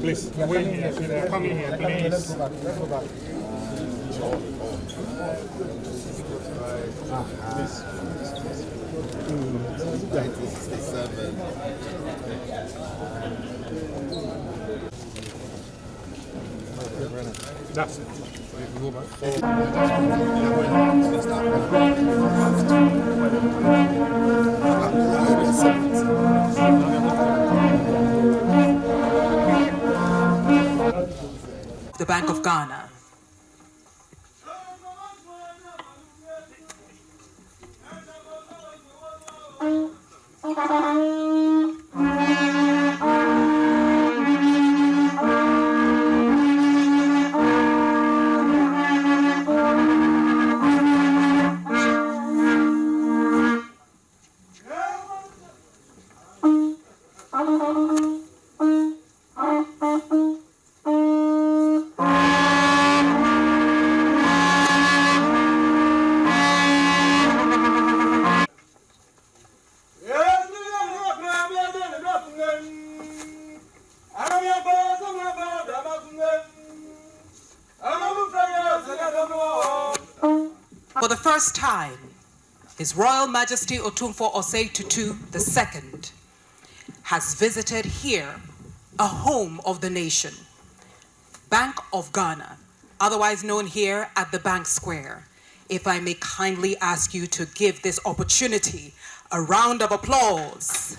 Please, wait here. Come in here, please. That's it. The Bank of Ghana. For the first time, His Royal Majesty Otumfuo II has visited here, a home of the nation, Bank of Ghana, otherwise known here at the Bank Square. If I may kindly ask you to give this opportunity A round of applause.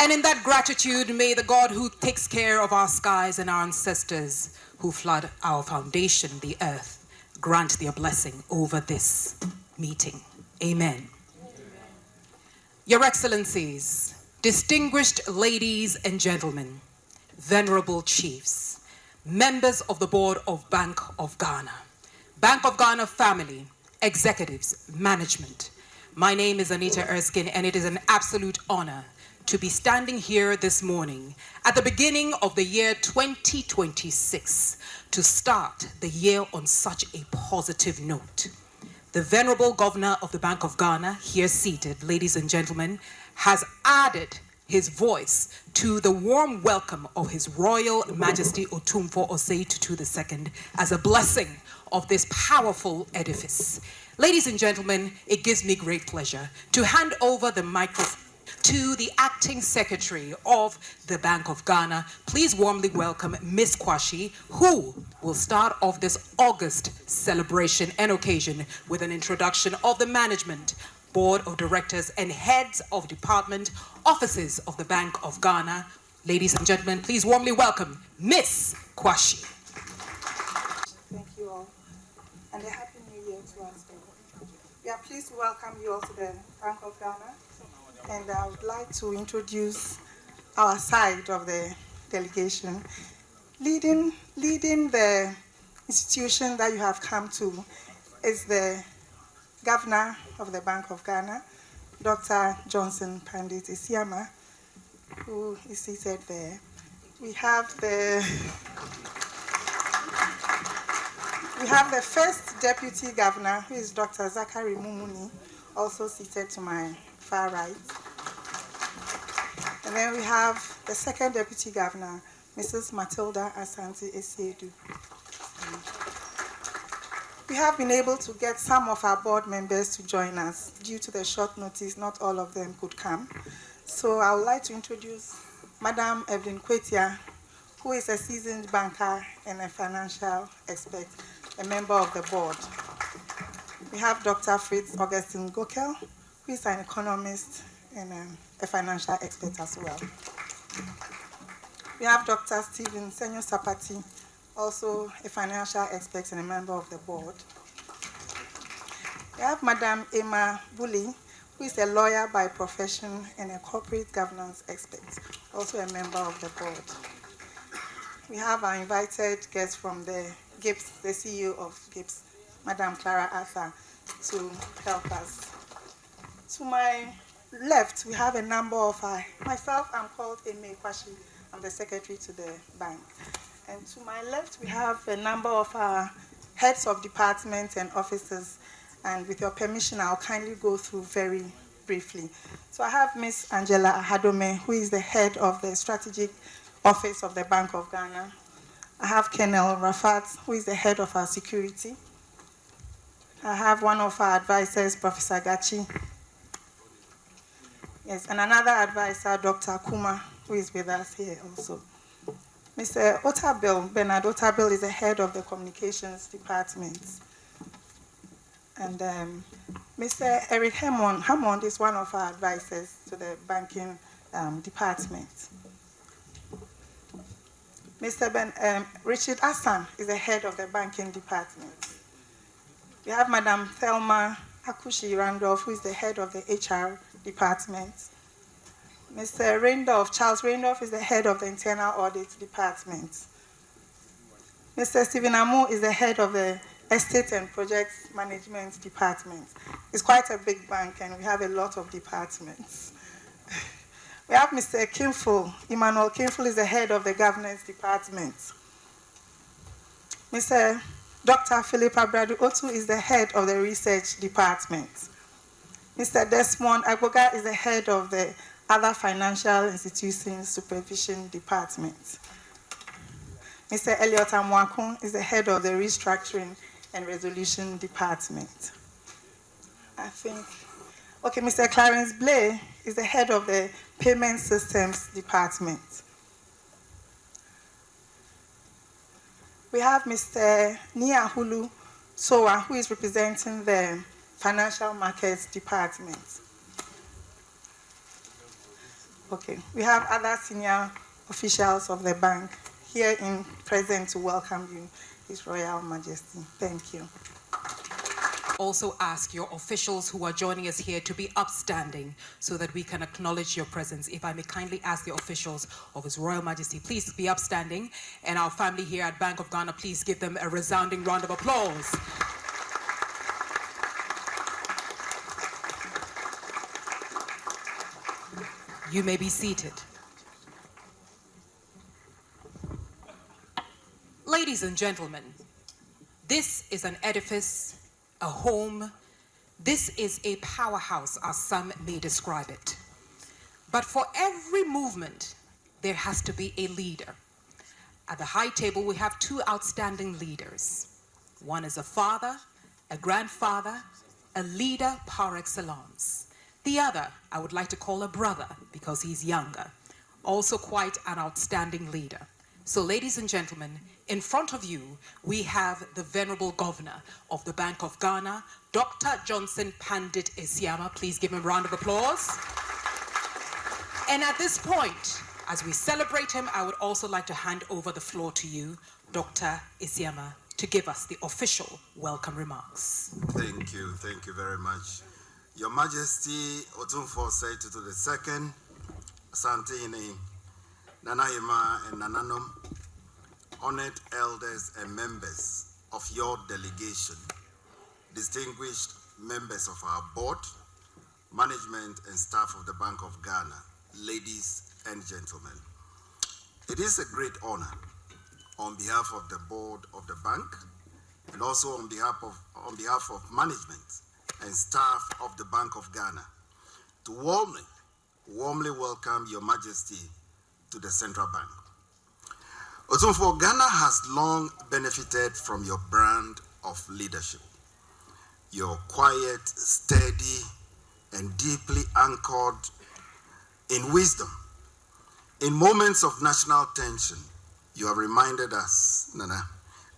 And in that gratitude, may the God who takes care of our skies and our ancestors who flood our foundation, the earth, grant their blessing over this meeting. Amen. Your Excellencies, distinguished ladies and gentlemen, venerable chiefs, members of the Board of Bank of Ghana family, executives, management. My name is Anita Erskine, and it is an absolute honor to be standing here this morning at the beginning of the year 2026 to start the year on such a positive note. The Venerable Governor of the Bank of Ghana, here seated, ladies and gentlemen, has added his voice to the warm welcome of His Royal Majesty Otumfuo Tutu II as a blessing of this powerful edifice. Ladies and gentlemen, it gives me great pleasure to hand over the microphone to the Acting Secretary of the Bank of Ghana. Please warmly welcome Ms. Kwashi, who will start off this August celebration and occasion with an introduction of the management, board of directors, and heads of department offices of the Bank of Ghana. Ladies and gentlemen, please warmly welcome Ms. Kwashi. Thank you all, and a happy new year to us all. We are pleased to welcome you all to the Bank of Ghana, and I would like to introduce our side of the delegation. Leading the institution that you have come to is the Governor of the Bank of Ghana, Dr. Johnson Pandit Isiama, who is seated there. We have the first Deputy Governor, who is Dr. Zachary Mumuni, also seated to my far right. And then we have the second Deputy Governor, Mrs. Matilda Asante Esiedu. We have been able to get some of our board members to join us. Due to the short notice, not all of them could come. So I would like to introduce Madam Evelyn Kwetia, who is a seasoned banker and a financial expert, a member of the board. We have Dr. Fritz Augustine Gokel, who is an economist and a financial expert as well. We have Dr. Stephen Senyo Sapati, also a financial expert and a member of the board. We have Madam Emma Bully, who is a lawyer by profession and a corporate governance expert, also a member of the board. We have our invited guest from the GIPS, the CEO of GIPS, Madam Clara Arthur, to help us. To my left, we have a number of myself, I'm called Eme Kwashi. I'm the secretary to the bank. And to my left, we have a number of our heads of departments and offices. And with your permission, I'll kindly go through very briefly. So I have Ms. Angela Ahadome, who is the head of the strategic office of the Bank of Ghana. I have Colonel Rafat, who is the head of our security. I have one of our advisors, Professor Gachi. Yes, and another advisor, Dr. Kuma, who is with us here also. Mr. Otabil, Bernard Otabil, is the head of the communications department. And Mr. Eric Hammond is one of our advisors to the banking department. Mr. Richard Assan is the head of the banking department. We have Madam Thelma Akushi Randolph, who is the head of the HR department. Mr. Charles Randolph is the head of the internal audit department. Mr. Stephen Amu is the head of the estate and projects management department. It's quite a big bank and we have a lot of departments. We have Mr. Kimful. Emmanuel Kimful is the head of the governance department. Mr. Dr. Philip Abradu Otu is the head of the research department. Mr. Desmond Agboga is the head of the other financial institutions supervision department. Mr. Elliot Amwakun is the head of the restructuring and resolution department. Mr. Clarence Blay is the head of the payment systems department. We have Mr. Nia Hulu Soa, who is representing the Financial Markets Department. Okay, we have other senior officials of the bank here in present to welcome you, His Royal Majesty. Thank you. Also ask your officials who are joining us here to be upstanding so that we can acknowledge your presence. If I may kindly ask the officials of His Royal Majesty, please be upstanding. And our family here at Bank of Ghana, please give them a resounding round of applause. You may be seated. Ladies and gentlemen, this is an edifice, a home. This is a powerhouse, as some may describe it. But for every movement, there has to be a leader. At the high table, we have two outstanding leaders. One is a father, a grandfather, a leader par excellence. The other, I would like to call a brother because he's younger. Also quite an outstanding leader. So ladies and gentlemen, in front of you, we have the Venerable Governor of the Bank of Ghana, Dr. Johnson Pandit Esiama. Please give him a round of applause. And at this point, as we celebrate him, I would also like to hand over the floor to you, Dr. Esiama, to give us the official welcome remarks. Thank you very much. Your Majesty, Otumfuo said to the second, Santini, Nanayima and Nananom, honored elders and members of your delegation, distinguished members of our board, management and staff of the Bank of Ghana, ladies and gentlemen. It is a great honor on behalf of the board of the bank and also on behalf of management and staff of the Bank of Ghana to warmly welcome Your Majesty to the Central Bank. Otumfuo, Ghana has long benefited from your brand of leadership. You're quiet, steady, and deeply anchored in wisdom. In moments of national tension, you have reminded us, Nana,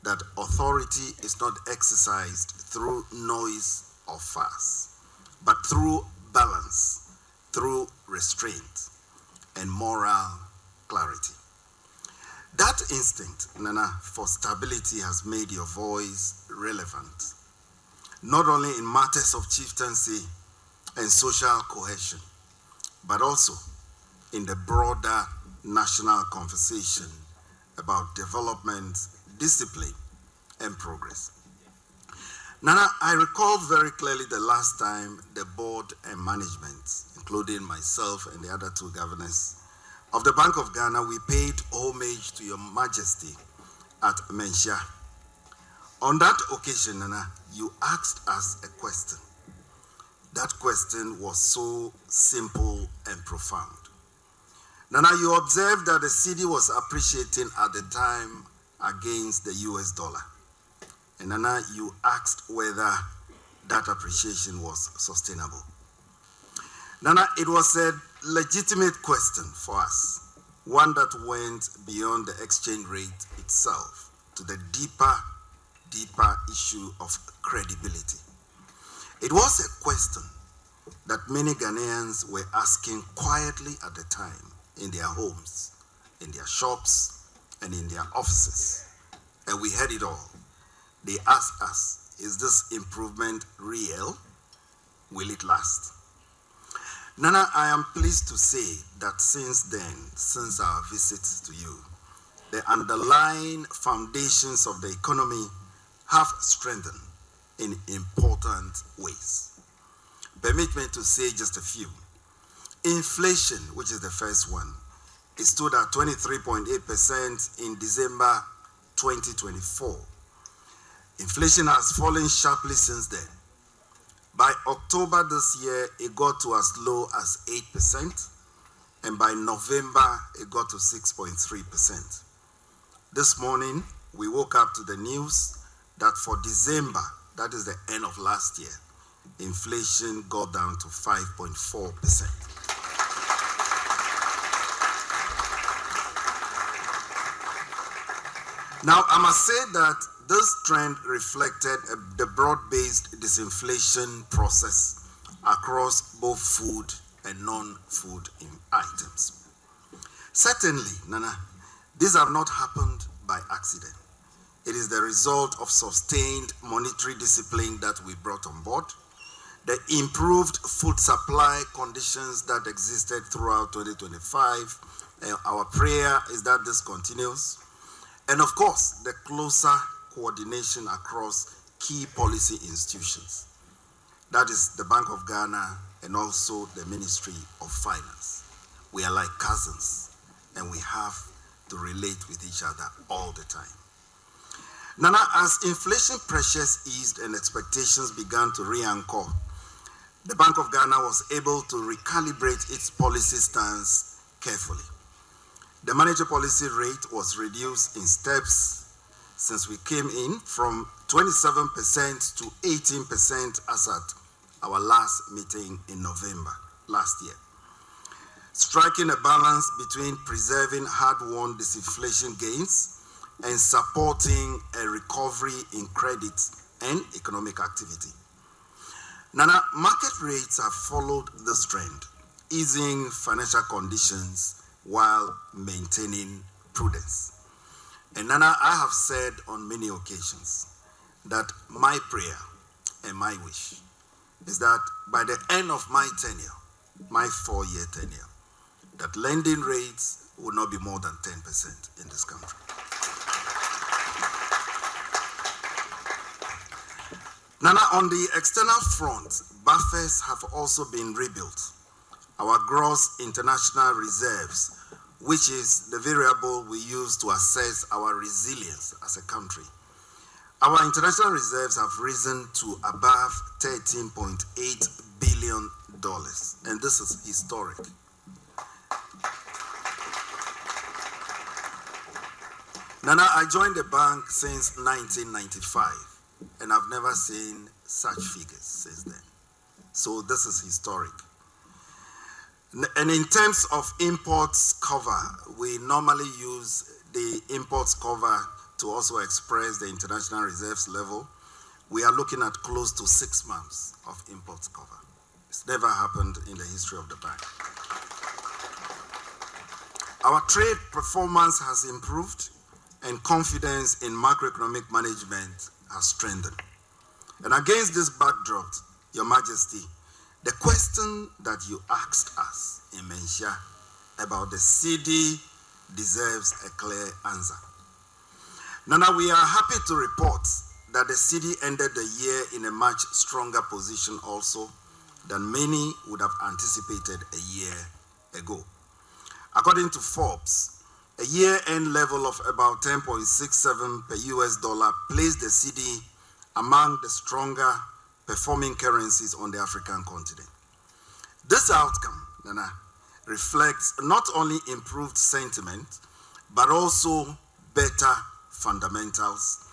that authority is not exercised through noise or fuss, but through balance, through restraint, and moral clarity. That instinct, Nana, for stability has made your voice relevant, not only in matters of chieftaincy and social cohesion, but also in the broader national conversation about development, discipline, and progress. Nana, I recall very clearly the last time the board and management, including myself and the other two governors of the Bank of Ghana, we paid homage to Your Majesty at Menchia. On that occasion, Nana, you asked us a question. That question was so simple and profound. Nana, you observed that the cedi was appreciating at the time against the US dollar. And Nana, you asked whether that appreciation was sustainable. Nana, it was a legitimate question for us, one that went beyond the exchange rate itself to the deeper issue of credibility. It was a question that many Ghanaians were asking quietly at the time in their homes, in their shops, and in their offices. And we heard it all. They asked us, is this improvement real? Will it last? Nana, I am pleased to say that since then, since our visit to you, the underlying foundations of the economy have strengthened in important ways. Permit me to say just a few. Inflation, which is the first one, it stood at 23.8% in December 2024. Inflation has fallen sharply since then. By October this year, it got to as low as 8%, and by November, it got to 6.3%. This morning, we woke up to the news that for December, that is the end of last year, inflation got down to 5.4%. Now, I must say that this trend reflected the broad-based disinflation process across both food and non-food items. Certainly, Nana, these have not happened by accident. It is the result of sustained monetary discipline that we brought on board, the improved food supply conditions that existed throughout 2025. Our prayer is that this continues. And of course, the closer coordination across key policy institutions. That is the Bank of Ghana and also the Ministry of Finance. We are like cousins, and we have to relate with each other all the time. Nana, as inflation pressures eased and expectations began to re-anchor, the Bank of Ghana was able to recalibrate its policy stance carefully. The monetary policy rate was reduced in steps since we came in from 27% to 18% as at our last meeting in November last year, striking a balance between preserving hard-won disinflation gains and supporting a recovery in credit and economic activity. Nana, market rates have followed this trend, easing financial conditions while maintaining prudence. And Nana, I have said on many occasions that my prayer and my wish is that by the end of my tenure, my 4-year tenure, that lending rates will not be more than 10% in this country. Nana, on the external front, buffers have also been rebuilt. Our gross international reserves, which is the variable we use to assess our resilience as a country. Our international reserves have risen to above $13.8 billion, and this is historic. Nana, I joined the bank since 1995, and I've never seen such figures since then. So this is historic. And in terms of imports cover, we normally use the imports cover to also express the international reserves level. We are looking at close to 6 months of imports cover. It's never happened in the history of the bank. Our trade performance has improved, and confidence in macroeconomic management has strengthened. And against this backdrop, Your Majesty, the question that you asked us in Mensia about the CD deserves a clear answer. Nana, we are happy to report that the CD ended the year in a much stronger position also than many would have anticipated a year ago. According to Forbes, a year-end level of about 10.67 per US dollar placed the CD among the stronger performing currencies on the African continent. This outcome, Nana, reflects not only improved sentiment, but also better fundamentals,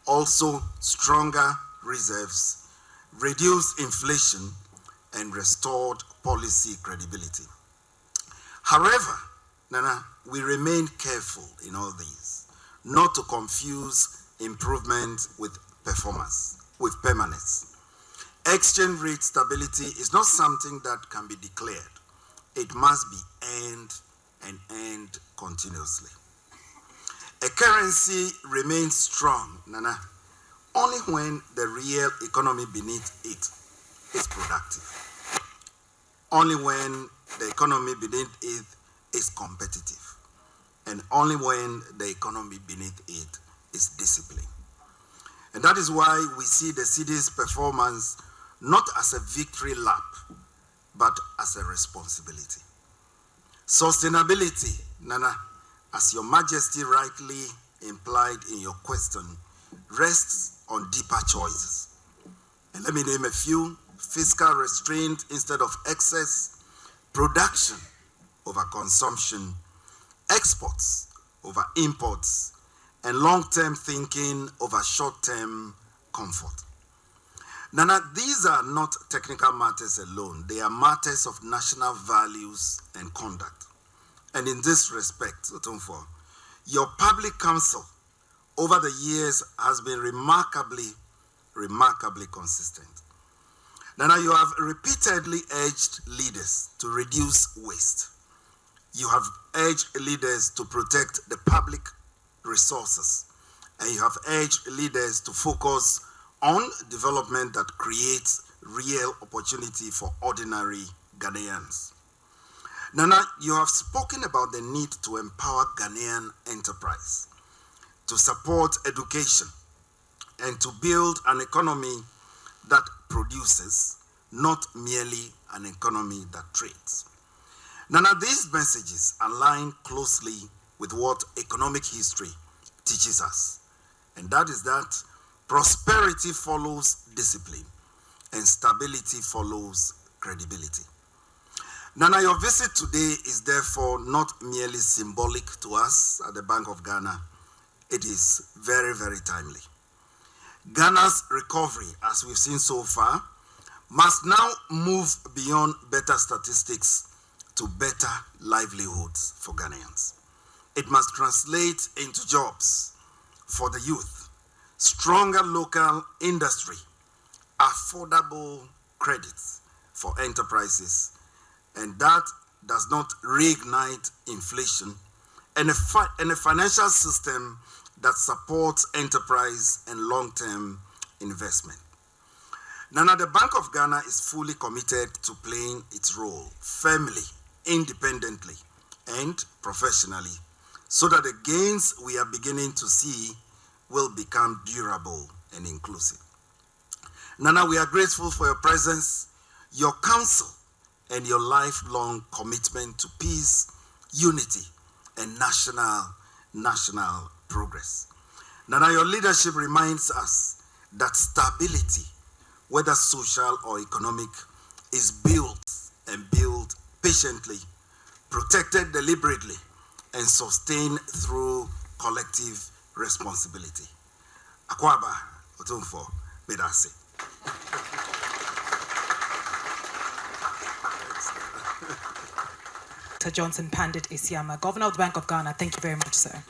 also stronger reserves, reduced inflation, and restored policy credibility. However, Nana, we remain careful in all these, not to confuse improvement with performance, with permanence. Exchange rate stability is not something that can be declared. It must be earned and earned continuously. A currency remains strong, Nana, only when the real economy beneath it is productive. Only when the economy beneath it is competitive. And only when the economy beneath it is disciplined. And that is why we see the CD's performance not as a victory lap, but as a responsibility. Sustainability, Nana, as Your Majesty rightly implied in your question, rests on deeper choices. And let me name a few: fiscal restraint instead of excess, production over consumption, exports over imports, and long-term thinking over short-term comfort. Nana, these are not technical matters alone. They are matters of national values and conduct. And in this respect, Otumfuo, your public counsel over the years has been remarkably consistent. Nana, you have repeatedly urged leaders to reduce waste. You have urged leaders to protect the public resources, and you have urged leaders to focus on development that creates real opportunity for ordinary Ghanaians. Nana, you have spoken about the need to empower Ghanaian enterprise, to support education, and to build an economy that produces, not merely an economy that trades. Nana, these messages align closely with what economic history teaches us, and that is that prosperity follows discipline and stability follows credibility. Nana, your visit today is therefore not merely symbolic to us at the Bank of Ghana. It is very, very timely. Ghana's recovery, as we've seen so far, must now move beyond better statistics to better livelihoods for Ghanaians. It must translate into jobs for the youth, stronger local industry, affordable credits for enterprises, and that does not reignite inflation, and a financial system that supports enterprise and long-term investment. Nana, the Bank of Ghana is fully committed to playing its role firmly, independently, and professionally, so that the gains we are beginning to see will become durable and inclusive. Nana, we are grateful for your presence, your counsel, and your lifelong commitment to peace, unity, and national progress. Nana, your leadership reminds us that stability, whether social or economic, is built patiently, protected deliberately, and sustained through collective responsibility. Akwaba, Otumfuo, Medase. Dr. Johnson Pandit Isiama, Governor of the Bank of Ghana. Thank you very much, sir.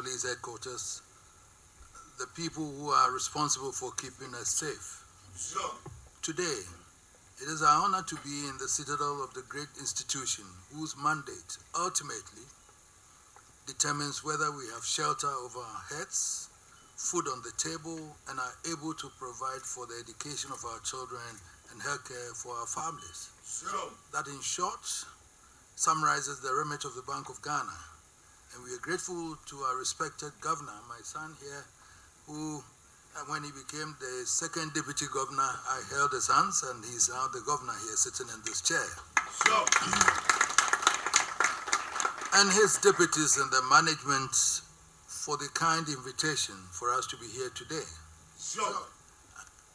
Police Headquarters, the people who are responsible for keeping us safe. Sure. Today, it is our honor to be in the citadel of the great institution whose mandate ultimately determines whether we have shelter over our heads, food on the table, and are able to provide for the education of our children and healthcare for our families. Sure. That, in short, summarizes the remit of the Bank of Ghana. And we are grateful to our respected governor, my son here, who, when he became the second deputy governor, I held his hands, and he's now the governor here sitting in this chair. Sure. And his deputies and the management for the kind invitation for us to be here today. Sure.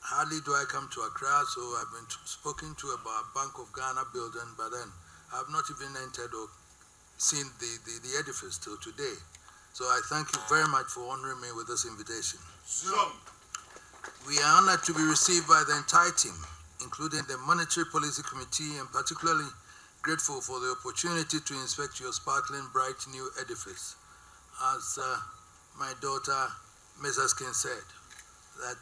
Hardly do I come to Accra, so I've been spoken to about Bank of Ghana building, but then I've not even entered or seen the edifice till today. So I thank you very much for honoring me with this invitation. Sure. We are honored to be received by the entire team, including the Monetary Policy Committee, and particularly grateful for the opportunity to inspect your sparkling, bright new edifice. As my daughter, Mrs. King, said, that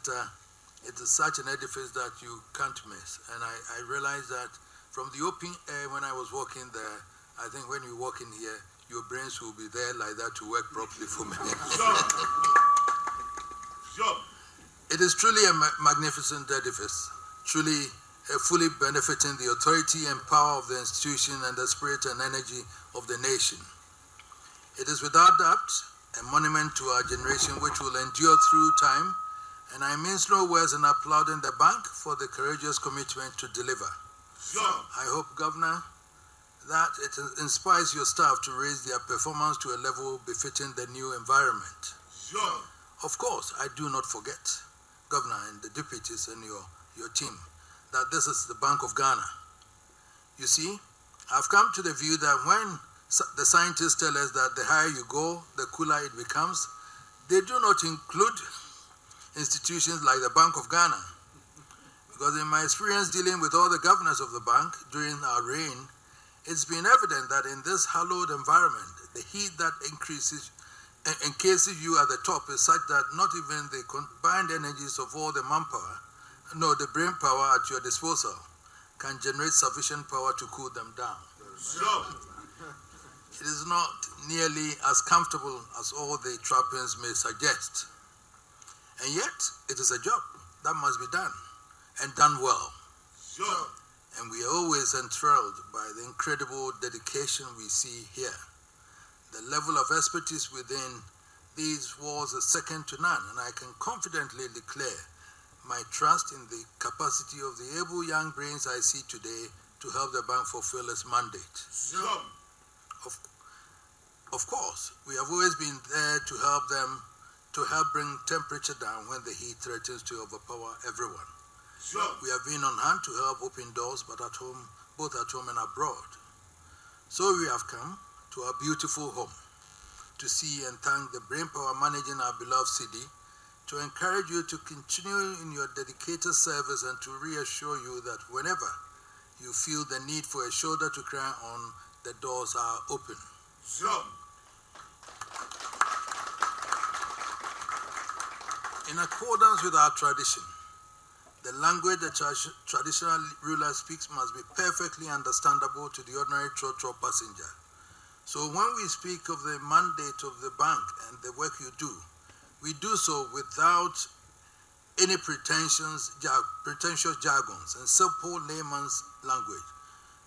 it is such an edifice that you can't miss. And I realized that from the open air when I was walking there, I think when you walk in here, your brains will be there like that to work properly for me. Sure. Sure. It is truly a magnificent edifice, truly fully benefiting the authority and power of the institution and the spirit and energy of the nation. It is without doubt a monument to our generation which will endure through time, and I mince no words in applauding the bank for the courageous commitment to deliver. Sure. I hope, Governor, that it inspires your staff to raise their performance to a level befitting the new environment. Sure. Of course, I do not forget, Governor and the deputies and your team, that this is the Bank of Ghana. You see, I've come to the view that when the scientists tell us that the higher you go, the cooler it becomes, they do not include institutions like the Bank of Ghana. Because in my experience dealing with all the governors of the bank during our reign, it's been evident that in this hallowed environment, the heat that encases you at the top is such that not even the combined energies of all the manpower, no, the brain power at your disposal, can generate sufficient power to cool them down. Sure. It is not nearly as comfortable as all the trappings may suggest. And yet, it is a job that must be done, and done well. Sure. And we are always enthralled by the incredible dedication we see here. The level of expertise within these walls is second to none, and I can confidently declare my trust in the capacity of the able young brains I see today to help the bank fulfill its mandate. Sure. Of course, we have always been there to help them, to help bring temperature down when the heat threatens to overpower everyone. Sure. We have been on hand to help open doors, but at home, both at home and abroad. So we have come to our beautiful home to see and thank the brainpower managing our beloved city, to encourage you to continue in your dedicated service, and to reassure you that whenever you feel the need for a shoulder to cry on, the doors are open. Sure. In accordance with our tradition, the language the traditional ruler speaks must be perfectly understandable to the ordinary trotro passenger. So when we speak of the mandate of the bank and the work you do, we do so without any pretentious jargons and simple layman's language,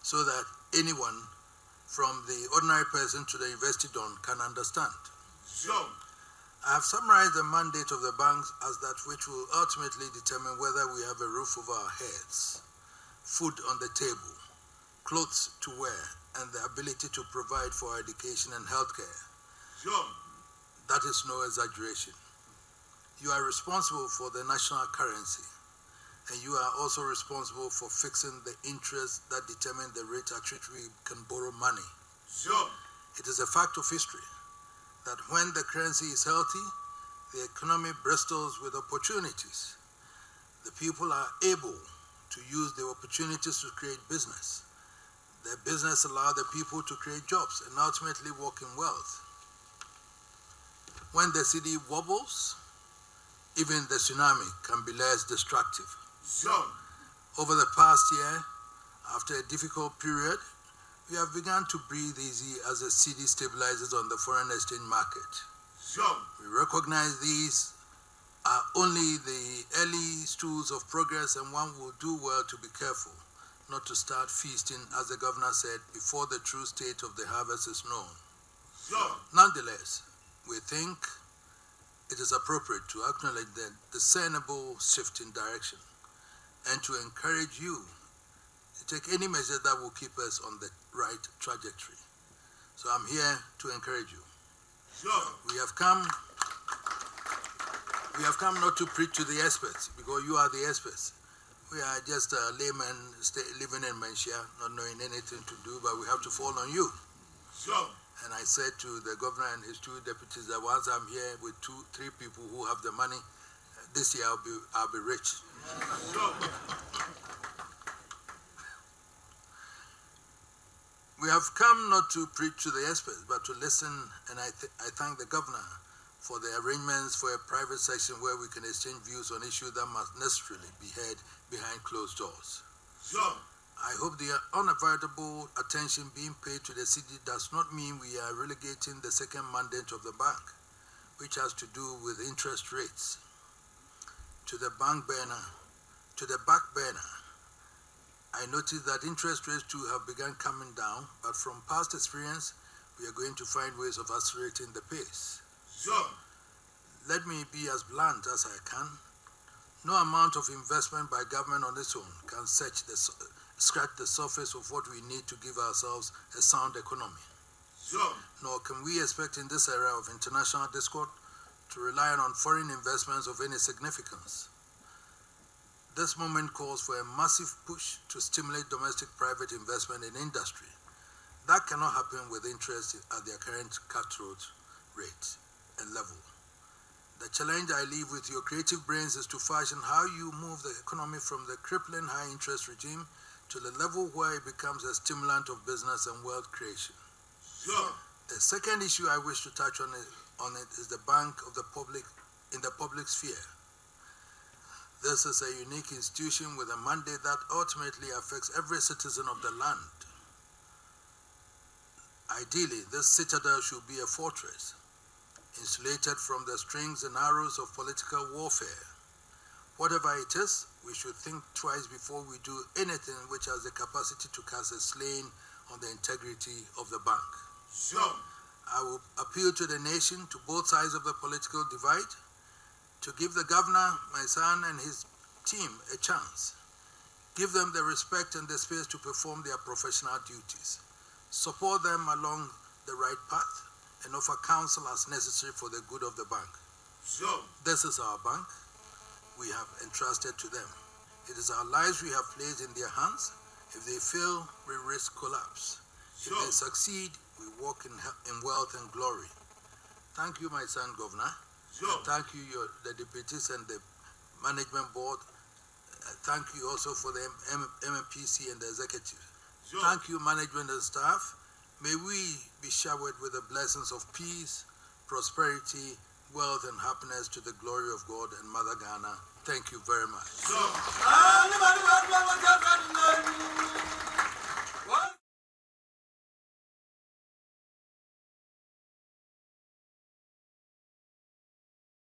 so that anyone from the ordinary person to the invested on can understand. Sure. I have summarized the mandate of the banks as that which will ultimately determine whether we have a roof over our heads, food on the table, clothes to wear, and the ability to provide for our education and healthcare. Sure. That is no exaggeration. You are responsible for the national currency, and you are also responsible for fixing the interests that determine the rate at which we can borrow money. Sure. It is a fact of history that when the currency is healthy, the economy bristles with opportunities. The people are able to use the opportunities to create business. The business allows the people to create jobs and ultimately work in wealth. When the city wobbles, even the tsunami can be less destructive. Sure. Over the past year, after a difficult period, we have begun to breathe easy as the city stabilizes on the foreign exchange market. Sure. We recognize these are only the early stools of progress, and one will do well to be careful not to start feasting, as the governor said, before the true state of the harvest is known. Sure. Nonetheless, we think it is appropriate to acknowledge the discernible shift in direction and to encourage you to take any measure that will keep us on the right trajectory. So I'm here to encourage you. Sure. We have come not to preach to the experts, because you are the experts. We are just laymen living in Manchia, not knowing anything to do, but we have to fall on you. Sure. And I said to the governor and his two deputies that once I'm here with 2-3 people who have the money, this year I'll be rich. Sure. We have come not to preach to the experts, but to listen, and I thank the governor for the arrangements for a private session where we can exchange views on issues that must necessarily be heard behind closed doors. Sure. I hope the unavoidable attention being paid to the city does not mean we are relegating the second mandate of the bank, which has to do with interest rates, to the back burner. I noticed that interest rates too have begun coming down, but from past experience, we are going to find ways of accelerating the pace. Sure. Let me be as blunt as I can. No amount of investment by government on its own can scratch the surface of what we need to give ourselves a sound economy. Sure. Nor can we expect in this era of international discord to rely on foreign investments of any significance. This moment calls for a massive push to stimulate domestic private investment in industry. That cannot happen with interest at their current cutthroat rate and level. The challenge I leave with your creative brains is to fashion how you move the economy from the crippling high interest regime to the level where it becomes a stimulant of business and wealth creation. Sure. The second issue I wish to touch on is the bank of the public in the public sphere. This is a unique institution with a mandate that ultimately affects every citizen of the land. Ideally, this citadel should be a fortress, insulated from the strings and arrows of political warfare. Whatever it is, we should think twice before we do anything which has the capacity to cast a stain on the integrity of the bank. Sure. I will appeal to the nation, to both sides of the political divide, to give the governor, my son, and his team a chance. Give them the respect and the space to perform their professional duties. Support them along the right path and offer counsel as necessary for the good of the bank. Sure. This is our bank. We have entrusted to them. It is our lives we have placed in their hands. If they fail, we risk collapse. Sure. If they succeed, we walk in wealth and glory. Thank you, my son, Governor. Sure. Thank you, the deputies and the management board. Thank you also for the MPC and the executive. Sure. Thank you, management and staff. May we be showered with the blessings of peace, prosperity, wealth, and happiness to the glory of God and Mother Ghana. Thank you very much. Sure.